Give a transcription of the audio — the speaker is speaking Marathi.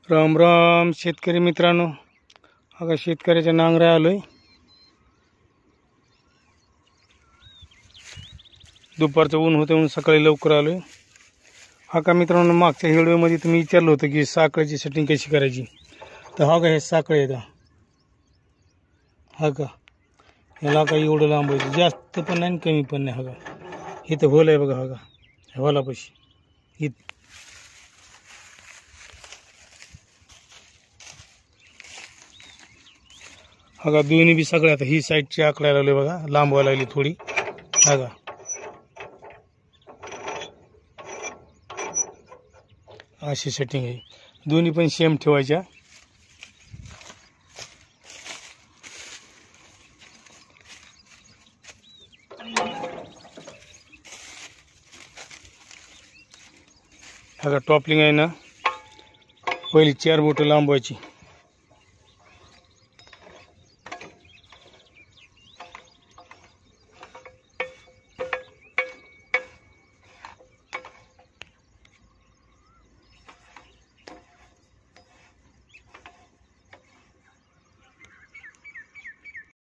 राम राम शेतकरी मित्रांनो, हा शेतकऱ्याच्या नांगऱ्या आलोय। दुपारचं ऊन होतं म्हणून सकाळी लवकर आलोय। हा का मित्रांनो, मागच्या व्हिडिओमध्ये तुम्ही विचारलं होतं की साखळीची सेटिंग कशी करायची, तर हा का हे साखळी आहे। हा का याला काही एवढं लांबायचं, जास्त पण नाही कमी पण नाही। हा का इथं होल आहे बघा, हा का होलापाशी इथं हा का दोन्ही बी सगळे आता ही साईडची आकडायला लागले बघा, लांब व्हायला लागली थोडी। हा का अशी सेटिंग आहे, दोन्ही पण सेम ठेवायच्या। हा का टॉपलिंग आहे ना, पहिली 4 बोटं लांबवायची।